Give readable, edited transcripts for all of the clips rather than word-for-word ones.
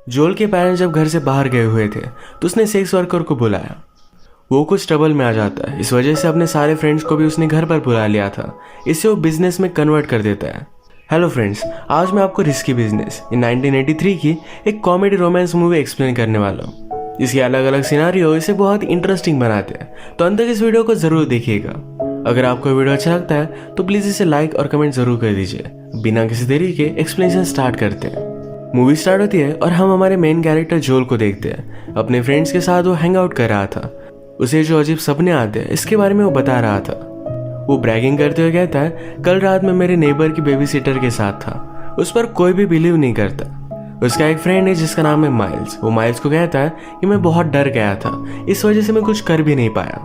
जोल के पेरेंट्स जब घर से बाहर गए हुए थे तो उसने सेक्स वर्कर को बुलाया। वो कुछ ट्रबल में आ जाता है, इस वजह से अपने सारे फ्रेंड्स को भी उसने घर पर बुला लिया था। इससे वो बिजनेस में कन्वर्ट कर देता है। हेलो फ्रेंड्स, आज मैं आपको रिस्की बिजनेस इन 1983 की एक कॉमेडी रोमांस मूवी एक्सप्लेन करने वाला हूँ। इसके अलग अलग सिनारियो इसे बहुत इंटरेस्टिंग बनाते हैं, तो अंत तक इस वीडियो को जरूर देखिएगा। अगर आपको वीडियो अच्छा लगता है तो प्लीज इसे लाइक और कमेंट जरूर कर दीजिए। बिना किसी देरी के एक्सप्लेनेशन स्टार्ट करते हैं। मूवी स्टार्ट होती है और हम हमारे मेन कैरेक्टर जोल को देखते हैं। अपने फ्रेंड्स के साथ वो हैंग आउट कर रहा था। उसे जो अजीब सपने आते हैं इसके बारे में वो बता रहा था। वो ब्रैगिंग करते हुए कहता है, कल रात में मेरे नेबर की बेबी सिटर के साथ था। उस पर कोई भी बिलीव नहीं करता। उसका एक फ्रेंड है जिसका नाम है माइल्स। वो माइल्स को कहता है कि मैं बहुत डर गया था, इस वजह से मैं कुछ कर भी नहीं पाया।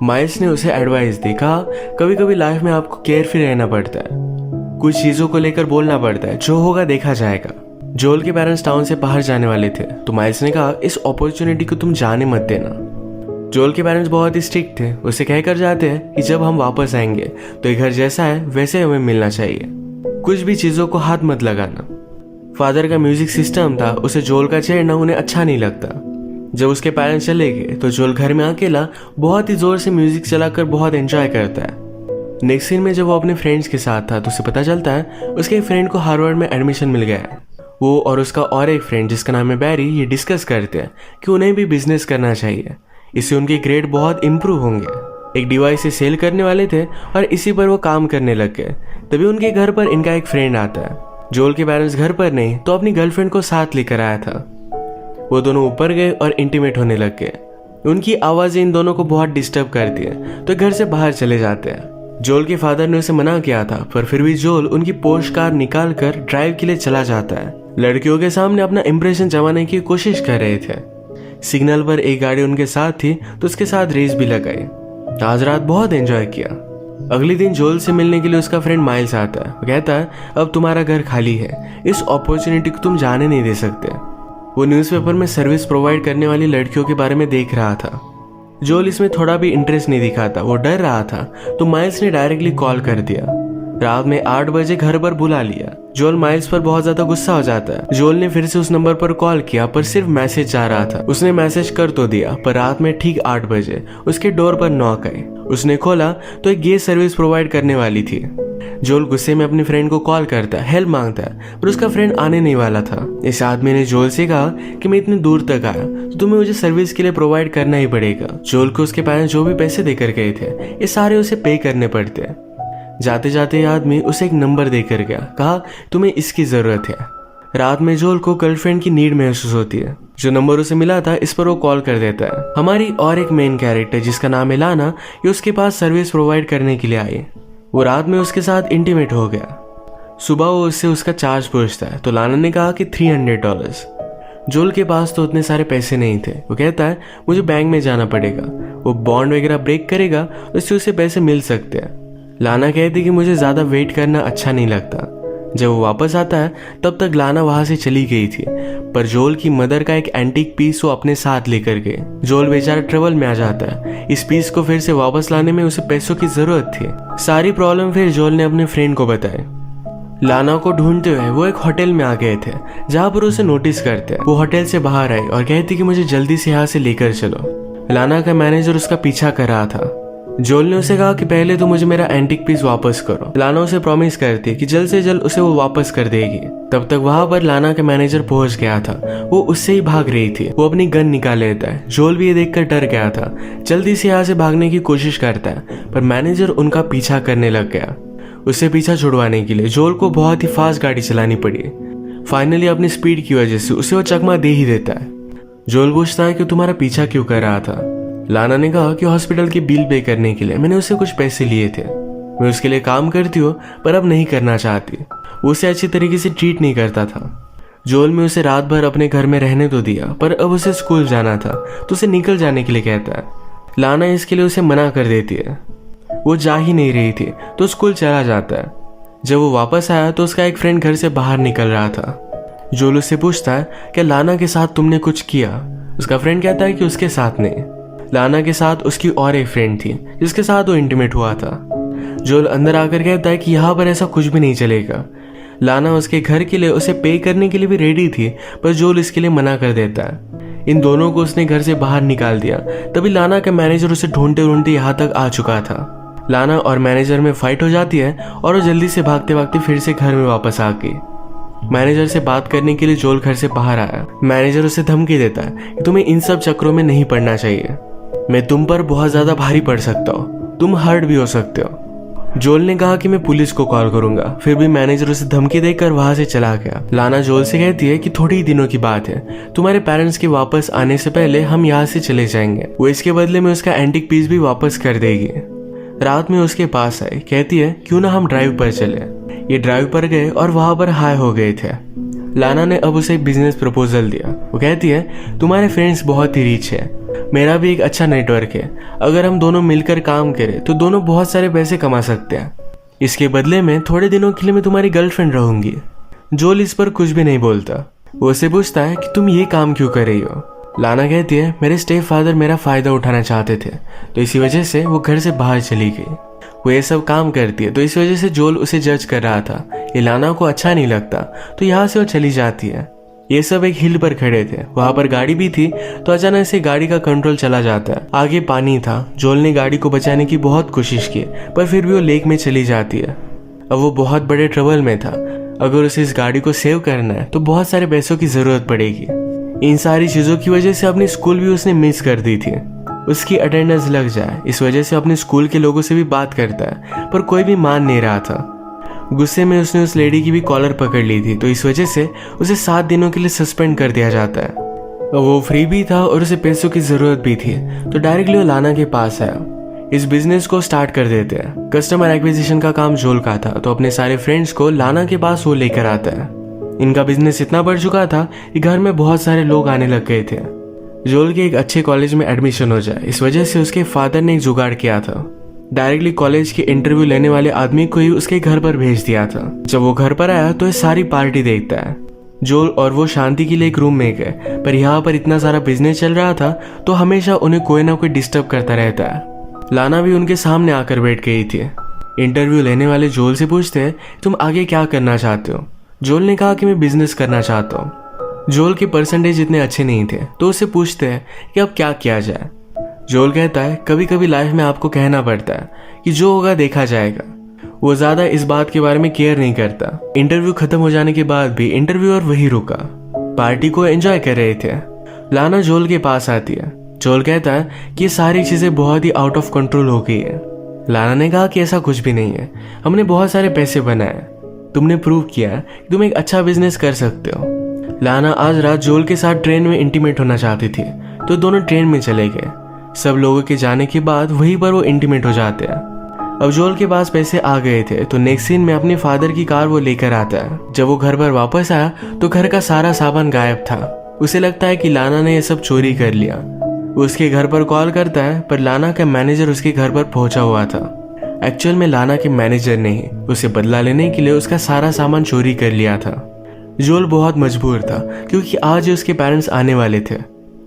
माइल्स ने उसे एडवाइस दी, कहा कभी कभी लाइफ में आपको केयरफुल रहना पड़ता है, कुछ चीजों को लेकर बोलना पड़ता है, जो होगा देखा जाएगा। जोल के पेरेंट्स टाउन से बाहर जाने वाले थे तो माइल्स ने कहा, इस अपॉर्चुनिटी को तुम जाने मत देना। जोल के पेरेंट्स बहुत ही स्ट्रिक्ट थे। उसे कहकर जाते हैं कि जब हम वापस आएंगे तो ये घर जैसा है वैसे हमें मिलना चाहिए, कुछ भी चीजों को हाथ मत लगाना। फादर का म्यूजिक सिस्टम था, उसे जोल का छेड़ना उन्हें अच्छा नहीं लगता। जब उसके पेरेंट्स चले गए तो जोल घर में अकेला बहुत ही जोर से म्यूजिक चलाकर बहुत एंजॉय करता है। नेक्स्ट सीन में जब वो अपने फ्रेंड्स के साथ था तो उसे पता चलता है उसके एक फ्रेंड को हार्वर्ड में एडमिशन मिल गया है। वो और उसका और एक फ्रेंड जिसका नाम है बैरी ये डिस्कस करते हैं कि उन्हें भी बिजनेस करना चाहिए, इससे उनके ग्रेड बहुत इम्प्रूव होंगे। एक डिवाइस से सेल करने वाले थे और इसी पर वो काम करने लग गए। तभी उनके घर पर इनका एक फ्रेंड आता है। जोल के पेरेंट्स घर पर नहीं तो अपनी गर्लफ्रेंड को साथ लेकर आया था। वो दोनों ऊपर गए और इंटीमेट होने लग गए। उनकी आवाजें इन दोनों को बहुत डिस्टर्ब करती है तो घर से बाहर चले जाते हैं। जोल के फादर ने उसे मना किया था, पर फिर भी जोल उनकी पोर्श कार निकाल कर ड्राइव के लिए चला जाता है। लड़कियों के सामने अपना इंप्रेशन जमाने की कोशिश कर रहे थे। सिग्नल पर एक गाड़ी उनके साथ थी तो उसके साथ रेस भी लगाई। आज रात बहुत एंजॉय किया। अगले दिन जोल से मिलने के लिए उसका फ्रेंड माइल्स आता है। वो कहता है, अब तुम्हारा घर खाली है, इस अपॉर्चुनिटी को तुम जाने नहीं दे सकते। वो न्यूज़पेपर में सर्विस प्रोवाइड करने वाली लड़कियों के बारे में देख रहा था। जोल इसमें थोड़ा भी इंटरेस्ट नहीं दिखाता, वो डर रहा था तो माइल्स ने डायरेक्टली कॉल कर दिया। रात में 8 बजे घर पर बुला लिया। जोल माइल्स पर बहुत ज्यादा गुस्सा हो जाता है। जोल ने फिर से उस नंबर पर कॉल किया पर सिर्फ मैसेज जा रहा था। उसने मैसेज कर तो दिया पर रात में ठीक 8 बजे उसके डोर पर नॉक आई। उसने खोला तो एक गेस्ट सर्विस प्रोवाइड करने वाली थी। जोल गुस्से में अपने फ्रेंड को कॉल करता है, हेल्प मांगता है, पर उसका फ्रेंड आने नहीं वाला था। इस आदमी ने जोल से कहा कि मैं इतनी दूर तक आया तो तुम्हें मुझे सर्विस के लिए प्रोवाइड करना ही पड़ेगा। जोल को उसके पेरेंट्स जो भी पैसे देकर गए थे ये सारे उसे पे करने पड़ते हैं। जाते जाते आदमी उसे एक नंबर देकर गया, कहा तुम्हें इसकी जरूरत है। रात में जोल को गर्लफ्रेंड की नीड महसूस होती है। जो नंबर उसे मिला था इस पर वो कॉल कर देता है। हमारी और एक मेन कैरेक्टर जिसका नाम है लाना, ये उसके पास सर्विस प्रोवाइड करने के लिए आई। वो रात में उसके साथ इंटीमेट हो गया। सुबह वो उससे उसका चार्ज पूछता है तो लाना ने कहा कि $300। जोल के पास तो उतने सारे पैसे नहीं थे। वो कहता है मुझे बैंक में जाना पड़ेगा, वो बॉन्ड वगैरह ब्रेक करेगा तो इससे उसे पैसे मिल सकते हैं। लाना कहती कि मुझे ज्यादा वेट करना अच्छा नहीं लगता। जब वो वापस आता है तब तक लाना वहां से चली गई थी, पर जोल की मदर का एक एंटीक पीस वो अपने साथ लेकर गए। जोल बेचारा ट्रबल में आ जाता है। इस पीस को फिर से वापस लाने में उसे पैसों की जरूरत थी। सारी प्रॉब्लम फिर जोल ने अपने फ्रेंड को बताई। लाना को ढूंढते हुए वो एक होटल में आ गए थे जहाँ पर उसे नोटिस करते हैं। वो होटल से बाहर आई और कहती कि मुझे जल्दी से यहाँ से लेकर चलो। लाना का मैनेजर उसका पीछा कर रहा था। जोल ने उसे कहा कि पहले तो मुझे मेरा एंटीक पीस वापस करो। लाना उसे प्रॉमिस करती है कि जल्द से जल्द उसे वो वापस कर देगी। तब तक वहां पर लाना का मैनेजर पहुंच गया था। वो उससे ही भाग रही थी। वो अपनी गन निकाल लेता है। जोल भी ये देखकर डर गया था, जल्दी से यहाँ से भागने की कोशिश करता है, पर मैनेजर उनका पीछा करने लग गया। उससे पीछा छुड़वाने के लिए जोल को बहुत ही फास्ट गाड़ी चलानी पड़ी। फाइनली अपनी स्पीड की वजह से उसे वो चकमा दे ही देता है। जोल पूछता है कि तुम्हारा पीछा क्यों कर रहा था। लाना ने कहा कि हॉस्पिटल की बिल पे करने के लिए मैंने उससे कुछ पैसे लिए थे। मैं उसके लिए काम करती हूँ पर अब नहीं करना चाहती। वो उसे अच्छी तरीके से ट्रीट नहीं करता था। जोल में उसे रात भर अपने घर में रहने तो दिया, पर अब उसे स्कूल जाना था तो उसे निकल जाने के लिए कहता है। लाना इसके लिए उसे मना कर देती है। वो जा ही नहीं रही थी तो स्कूल चला जाता है। जब वो वापस आया तो उसका एक फ्रेंड घर से बाहर निकल रहा था। जोल उससे पूछता है कि लाना के साथ तुमने कुछ किया। उसका फ्रेंड कहता है कि उसके साथ नहीं। लाना के साथ उसकी और एक फ्रेंड थी जिसके साथ वो इंटीमेट हुआ था। जोल अंदर आकर कहता है कि यहाँ पर ऐसा कुछ भी नहीं चलेगा। लाना उसके घर के लिए उसे पे करने के लिए भी रेडी थी, पर जोल इसके लिए मना कर देता है। इन दोनों को उसने घर से बाहर निकाल दिया। तभी लाना का मैनेजर उसे ढूंढते ढूंढते यहाँ तक आ चुका था। लाना और मैनेजर में फाइट हो जाती है और वो जल्दी से भागते भागते फिर से घर में वापस आ गई। मैनेजर से बात करने के लिए जोल घर से बाहर आया। मैनेजर उसे धमकी देता है कि तुम्हें इन सब चक्रों में नहीं पड़ना चाहिए, मैं तुम पर बहुत ज्यादा भारी पड़ सकता हूँ, तुम हर्ट भी हो सकते हो। जोल ने कहा कि मैं पुलिस को कॉल करूंगा, फिर भी मैनेजर उसे धमकी देकर वहां से चला गया। लाना जोल से कहती है कि थोड़ी ही दिनों की बात है, तुम्हारे पेरेंट्स के वापस आने से पहले हम यहाँ से चले जाएंगे। वो इसके बदले में उसका एंटीक पीस भी वापस कर देगी। रात में उसके पास आई, कहती है क्यों ना हम ड्राइव पर चले। ये ड्राइव पर गए और वहां पर हाई हो गए थे। लाना ने अब उसे एक बिजनेस प्रपोजल दिया। वो कहती है तुम्हारे फ्रेंड्स बहुत ही रिच है, मेरा भी एक अच्छा नेटवर्क है, अगर हम दोनों मिलकर काम करें तो दोनों बहुत सारे पैसे कमा सकते हैं। इसके बदले में थोड़े दिनों के लिए मैं तुम्हारी गर्लफ्रेंड रहूंगी। जोल इस पर कुछ भी नहीं बोलता। वो उसे पूछता है कि तुम ये काम क्यों कर रही हो। लाना कहती है मेरे स्टेप फादर मेरा फायदा उठाना चाहते थे, तो इसी वजह से वो घर से बाहर चली गई। वो ये सब काम करती है, तो इस वजह से जोल उसे जज कर रहा था। ये लाना को अच्छा नहीं लगता, तो यहाँ से वो चली जाती है। ये सब एक हिल पर खड़े थे, वहां पर गाड़ी भी थी, तो अचानक से गाड़ी का कंट्रोल चला जाता है। आगे पानी था। जोल ने गाड़ी को बचाने की बहुत कोशिश की, पर फिर भी वो लेक में चली जाती है। अब वो बहुत बड़े ट्रबल में था। अगर उसे इस गाड़ी को सेव करना है तो बहुत सारे पैसों की जरूरत पड़ेगी। इन सारी चीजों की वजह से अपनी स्कूल भी उसने मिस कर दी थी। उसकी अटेंडेंस लग जाए, इस वजह से अपने स्कूल के लोगों से भी बात करता है, पर कोई भी मान नहीं रहा था। गुस्से में उसने उस लेडी की भी कॉलर पकड़ ली थी, तो इस वजह से उसे 7 दिनों के लिए सस्पेंड कर दिया जाता है। वो फ्री भी था और उसे पैसों की जरूरत भी थी, तो डायरेक्टली वो लाना के पास आया। इस बिजनेस को स्टार्ट कर देते हैं। कस्टमर एक्विजिशन का काम जोल का था, तो अपने सारे फ्रेंड्स को लाना के पास वो लेकर आता है। इनका बिजनेस इतना बढ़ चुका था कि घर में बहुत सारे लोग आने लग गए थे। जोल के एक अच्छे कॉलेज में एडमिशन हो जाए, इस वजह से उसके फादर ने एक जुगाड़ किया था। डायरेक्टली कॉलेज के इंटरव्यू लेने वाले आदमी को ही उसके घर पर भेज दिया था। जब वो घर पर आया तो ये सारी पार्टी देखता है। जोल और वो शांति के लिए एक रूम में गए, पर यहाँ पर इतना सारा बिजनेस चल रहा था, तो हमेशा उन्हें कोई ना कोई डिस्टर्ब करता रहता है। लाना भी उनके सामने आकर बैठ गई थी। इंटरव्यू लेने वाले जोल से पूछते हैं तुम आगे क्या करना चाहते हो। जोल ने कहा कि मैं बिजनेस करना चाहता हूँ। जोल के परसेंटेज इतने अच्छे नहीं थे, तो उससे पूछते हैं कि अब क्या किया जाए। जोल कहता है कभी कभी लाइफ में आपको कहना पड़ता है कि जो होगा देखा जाएगा। वो ज्यादा इस बात के बारे में केयर नहीं करता। इंटरव्यू खत्म हो जाने के बाद भी इंटरव्यूअर वही रुका। पार्टी को एंजॉय कर रहे थे। लाना जोल के पास आती है। जोल कहता है कि ये सारी चीजें बहुत ही आउट ऑफ कंट्रोल हो गई है। लाना ने कहा कि ऐसा कुछ भी नहीं है, हमने बहुत सारे पैसे बनाए, तुमने प्रूव किया कि तुम एक अच्छा बिजनेस कर सकते हो। लाना आज रात जोल के साथ ट्रेन में इंटीमेट होना चाहती थी, तो दोनों ट्रेन में चले गए। सब लोगों के जाने के बाद वहीं पर वो इंटीमेट हो जाते हैं। अब जोल के पास पैसे आ गए थे, तो नेक्स्ट सीन में अपने फादर की कार वो लेकर आता है। जब वो घर पर वापस आया तो घर का सारा सामान गायब था। उसे लगता है कि लाना ने ये सब चोरी कर लिया। वो उसके घर पर कॉल करता है, पर लाना का मैनेजर उसके घर पर पहुंचा हुआ था। एक्चुअल में लाना के मैनेजर ने ही उसे बदला लेने के लिए उसका सारा सामान चोरी कर लिया था। जोल बहुत मजबूर था, क्योंकि आज ही उसके पेरेंट्स आने वाले थे।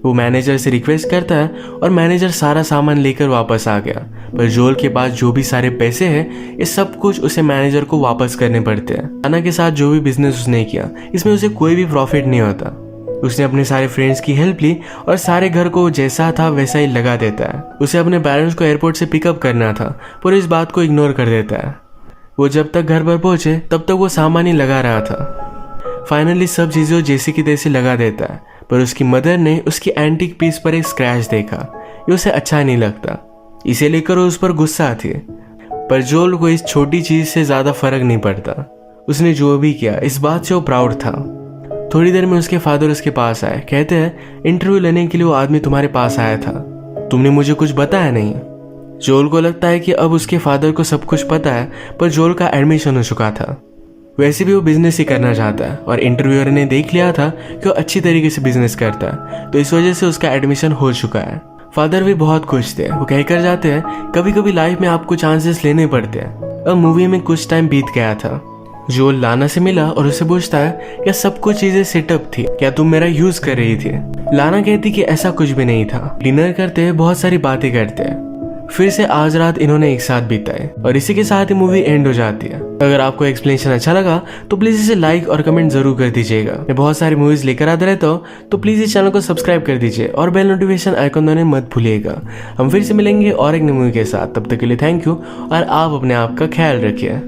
वो मैनेजर से रिक्वेस्ट करता है और मैनेजर सारा सामान लेकर वापस आ गया, पर जोल के पास जो भी सारे पैसे हैं, ये सब कुछ उसे मैनेजर को वापस करने पड़ते हैं। लाना के साथ जो भी बिजनेस उसने किया, इसमें उसे कोई भी प्रॉफिट नहीं होता। उसने अपने सारे फ्रेंड्स की हेल्प ली और सारे घर को जैसा था वैसा ही लगा देता है। उसे अपने पेरेंट्स को एयरपोर्ट से पिकअप करना था, पर इस बात को इग्नोर कर देता है। वो जब तक घर पर पहुंचे तब तक वो सामान ही लगा रहा था। फाइनली सब चीजें जैसी की तैसी लगा देता है, पर उसकी मदर ने उसकी एंटीक पीस पर एक स्क्रैच देखा। ये उसे अच्छा नहीं लगता, इसे लेकर वो उस पर गुस्सा आती है। पर जोल को इस छोटी चीज से ज्यादा फर्क नहीं पड़ता। उसने जो भी किया इस बात से वो प्राउड था। थोड़ी देर में उसके फादर उसके पास आए। कहते हैं इंटरव्यू लेने के लिए वो आदमी तुम्हारे पास आया था, तुमने मुझे कुछ बताया नहीं। जोल को लगता है कि अब उसके फादर को सब कुछ पता है, पर जोल का एडमिशन हो चुका था। वैसे भी वो बिजनेस ही करना चाहता है और इंटरव्यूअर ने देख लिया था कि वो अच्छी तरीके से बिजनेस करता है, तो इस वजह से उसका एडमिशन हो चुका है। फादर भी बहुत खुश थे। वो कहकर जाते हैं कभी कभी लाइफ में आपको चांसेस लेने पड़ते हैं। अब मूवी में कुछ टाइम बीत गया था। जोल लाना से मिला और उसे पूछता है क्या सब कुछ चीजें सेटअप थी, क्या तुम मेरा यूज कर रही थी। लाना कहती कि ऐसा कुछ भी नहीं था। डिनर करते बहुत सारी बातें करते हैं। फिर से आज रात इन्होंने एक साथ बिताए और इसी के साथ ही मूवी एंड हो जाती है। अगर आपको एक्सप्लेनेशन अच्छा लगा तो प्लीज इसे लाइक और कमेंट जरूर कर दीजिएगा। मैं बहुत सारी मूवीज लेकर आता रहता हूँ, तो प्लीज इस चैनल को सब्सक्राइब कर दीजिए और बेल नोटिफिकेशन आइकन दबाना मत भूलिएगा। हम फिर से मिलेंगे और एक नई मूवी के साथ, तब तक के लिए थैंक यू और आप अपने आप का ख्याल रखिए।